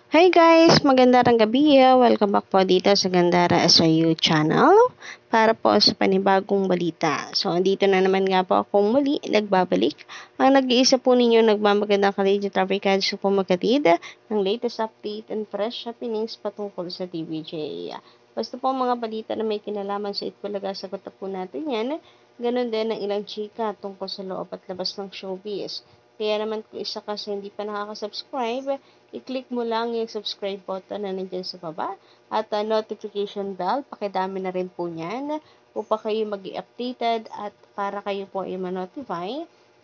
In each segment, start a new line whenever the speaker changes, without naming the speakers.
Hi guys! Magandang gabi. Welcome back po dito sa Gandara SIU channel para po sa panibagong balita. So, andito na naman nga po akong muli nagbabalik. Ang nag-iisa po ninyo nagmamagandang ka-radio traffic guys po magkatid ng latest update and fresh happenings patungkol sa TVJ. Basta po mga balita na may kinalaman sa Itbulaga, sagot na po natin yan. Ganon din ang ilang chika tungkol sa loob at labas ng showbiz. Kaya naman kung isa ka sa hindi pa nakaka-subscribe, i-click mo lang yung subscribe button na nandiyan sa baba at notification bell. Pakidami na rin po niyan upang kayo mag-i-updated at para kayo po ay ma-notify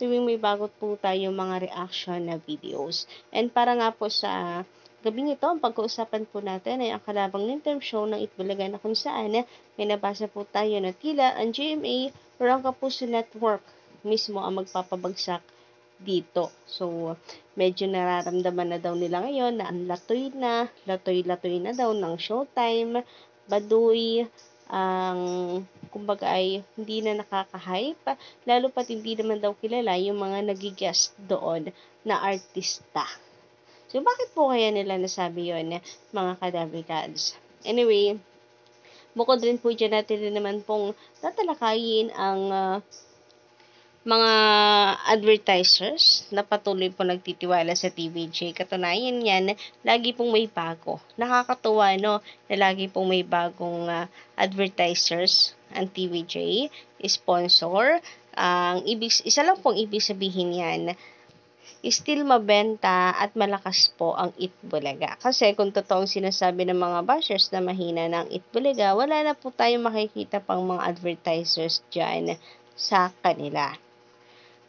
tuwing may bago po tayo mga reaction na videos. And para nga po sa gabing ito, ang pag-uusapan po natin ay ang kalabang interim show ng Itbulaga na kung saan may nabasa po tayo na tila ang GMA or ang Kapuso Network mismo ang magpapabagsak dito. So, medyo nararamdaman na daw nila ngayon na ang latoy-latoy na daw ng Showtime, Baduy, ang kumbaga ay hindi na nakaka-hype, lalo pat hindi naman daw kilala yung mga nagigest doon na artista. So, bakit po kaya nila nasabi yon mga kadabrikads? Anyway, bukod rin po dyan natin rin naman pong tatalakayin ang mga advertisers na patuloy po nagtitiwala sa TVJ. Katunayan yan, lagi pong may bago. Nakakatuwa, no? Na lagi pong may bagong advertisers ang TVJ, sponsor. Isa lang pong ibig sabihin yan, still mabenta at malakas po ang Itbulaga. Kasi kung totoong sinasabi ng mga bashers na mahina ng Itbulaga, wala na po tayong makikita pang mga advertisers dyan sa kanila.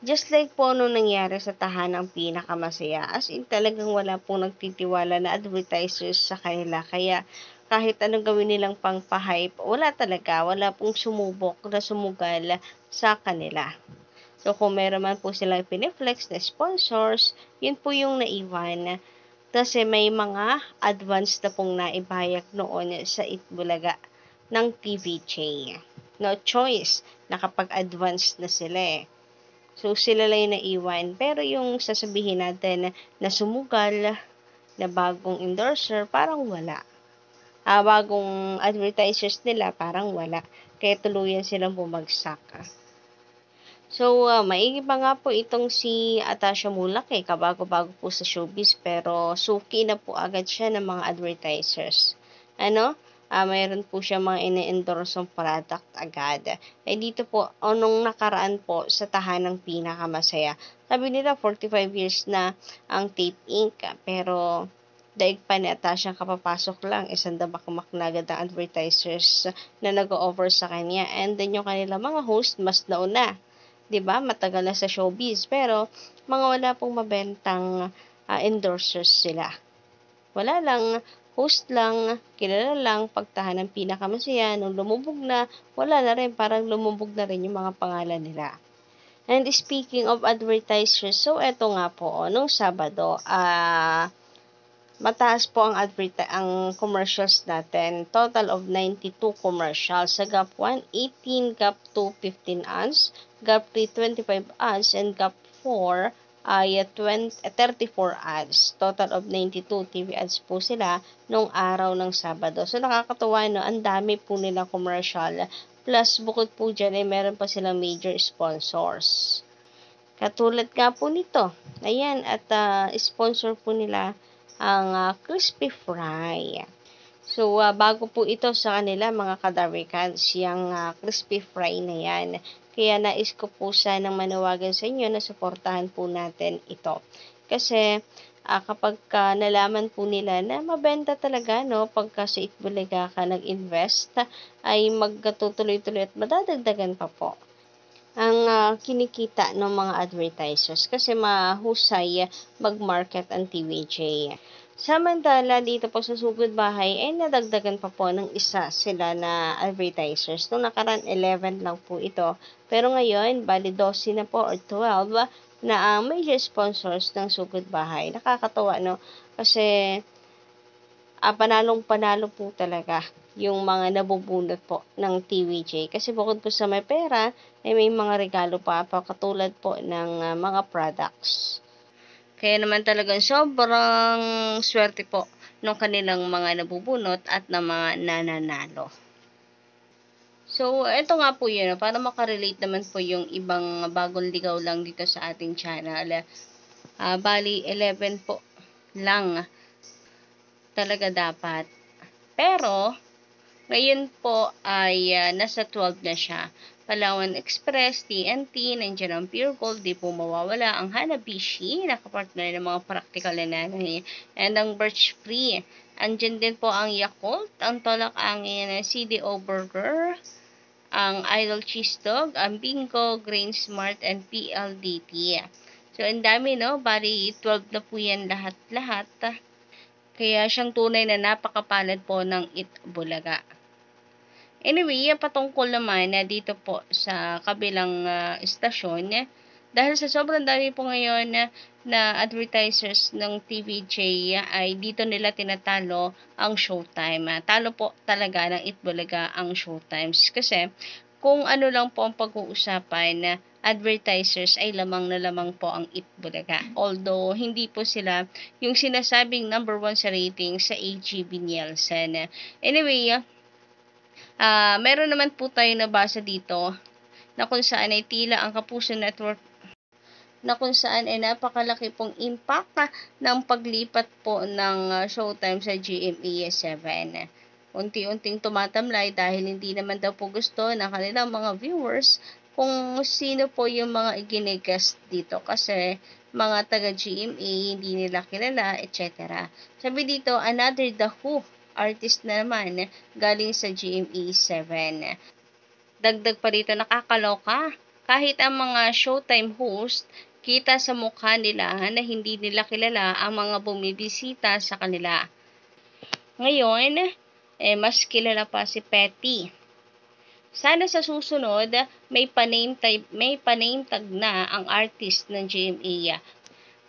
Just like po nung nangyari sa Tahanang Pinakamasaya, as in talagang wala pong nagtitiwala na advertisers sa kanila. Kaya kahit anong gawin nilang pang-hype, wala pong sumubok na sumugal sa kanila. So kung meron man po silang piniflex na sponsors, yun po yung naiwan. Kasi may mga advance na pong naibayag noon sa Itbulaga ng TVJ. No choice, nakapag-advance na sila eh. So, sila lang yung naiwan. Pero yung sasabihin natin na sumugal, na bagong endorser, parang wala. Bagong advertisers nila, parang wala. Kaya tuluyan silang bumagsak. So, maigi pa nga po itong si Atasha Mulak kabago-bago po sa showbiz, pero suki na po agad siya ng mga advertisers. Ano? Mayroon po siya mga ine-endorsong product agad. Dito po, nung nakaraan po sa Tahanang Pinakamasaya, sabi nila 45 years na ang Tape Inc. Pero daig pa ni Atasha kapapasok lang, isang damakmak na agad ang advertisers na nag-o-offer sa kanya. And then yung kanila mga host, mas nauna. 'Di ba? Matagal na sa showbiz, pero mga wala pong mabentang endorsers sila. Wala lang, host lang, kilala lang, pagtahan ng Pinakamasaya, nung lumubog na, wala na rin, parang lumubog na rin yung mga pangalan nila. And speaking of advertisers, so eto nga po, nung Sabado, mataas po ang commercials natin. Total of 92 commercials. Sa GAP 1, 18, GAP 2, 15 ads, GAP 3, 25 ads, and GAP 4 ay 34 ads. Total of 92 TV ads po sila nung araw ng Sabado. So nakakatuwa, no? Ang dami po nila commercial. Plus, bukod po dyan, meron pa silang major sponsors. Katulad nga po nito. Ayan, at sponsor po nila ang crispy fry. So, bago po ito sa kanila mga kadarikans, yung crispy fry na yan. Kaya nais ko po sanang manawagan sa inyo na suportahan po natin ito. Kasi, kapag nalaman po nila na mabenta talaga, no, pagka sa Itbulaga ka nag-invest, ay magtutuloy-tuloy at madadagdagan pa po ang kinikita ng mga advertisers kasi mahusay mag-market ang TVJ. Samantala, dito po sa Sugod Bahay, ay nadagdagan pa po ng isa sila na advertisers. Nung nakaraan, 11 lang po ito. Pero ngayon, bali 12 na po or 12 na ang major sponsors ng Sugod Bahay. Nakakatawa, no? Kasi, panalong-panalo po talaga yung mga nabubunot po ng TVJ. Kasi bukod po sa may pera, may mga regalo pa katulad po ng mga products. Kaya naman talagang sobrang swerte po ng kanilang mga nabubunot at ng mga nananalo. So, eto nga po yun, para makarelate naman po yung ibang bagong ligaw lang dito sa ating channel. Bali, 11 po lang talaga dapat. Pero, ngayon po ay nasa 12 na siya. Palawan Express, TNT, nandiyan ang Pure Gold, di po mawawala ang Hanabishi, nakapartner ng mga practical na nanay, and ang Birch Free. Andyan din po ang Yakult, ang Tolak Angin, CDO Burger, ang Idol Cheese Dog, ang Bingo, Grain Smart, and PLDT. So, ang dami, no? Bali, 12 na po yan lahat-lahat. Kaya siyang tunay na napakapalad po ng Itbulaga. Anyway, patungkol naman na dito po sa kabilang istasyon, dahil sa sobrang dami po ngayon na advertisers ng TVJ ay dito nila tinatalo ang Showtime. Talo po talaga ng Itbulaga ang Showtimes. Kasi kung ano lang po ang pag-uusapan na advertisers ay lamang na lamang po ang Itbulaga. Although, hindi po sila yung sinasabing number 1 sa rating sa AGB Nielsen. Anyway, meron naman po tayo nabasa dito na kung saan ay tila ang Kapuso Network na kung saan ay napakalaki pong impact ng paglipat po ng Showtime sa GMA7. Unti-unting tumatamlay dahil hindi naman daw po gusto ng kanilang mga viewers kung sino po yung mga iginigast dito kasi mga taga-GMA hindi nila kilala, etc. Sabi dito, another The Who artist na naman galing sa GMA7. Dagdag pa dito, nakakaloka. Kahit ang mga Showtime host, kita sa mukha nila na hindi nila kilala ang mga bumibisita sa kanila. Ngayon, mas kilala pa si Petty. Sana sa susunod, may pa-name tag na ang artist ng GMA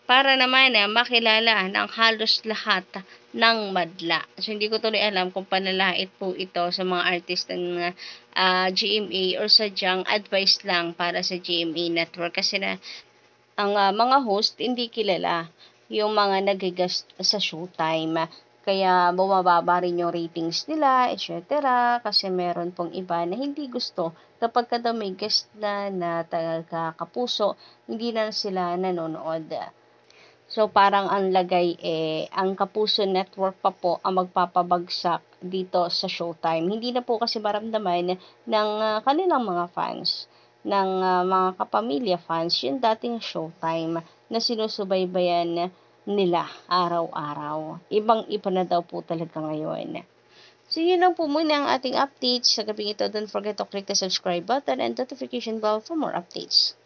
para naman makilala ng halos lahat ng madla. So, hindi ko tuloy alam kung panalait po ito sa mga artist ng GMA or sadyang advice lang para sa GMA Network. Kasi na ang mga host hindi kilala yung mga nagigast sa Showtime. Kaya bumababa rin yung ratings nila, etc. Kasi meron pong iba na hindi gusto kapag kada may guest na taga-Kapuso, hindi na sila nanonood. So, parang ang lagay ang Kapuso Network pa po ang magpapabagsak dito sa Showtime. Hindi na po kasi maramdaman ng kanilang mga fans, ng mga kapamilya fans, yung dating Showtime na sinusubaybayan nila araw-araw. Ibang-iba na daw po talaga ngayon. So, yun lang po muna ang ating updates sa gabing ito. Don't forget to click the subscribe button and notification bell for more updates.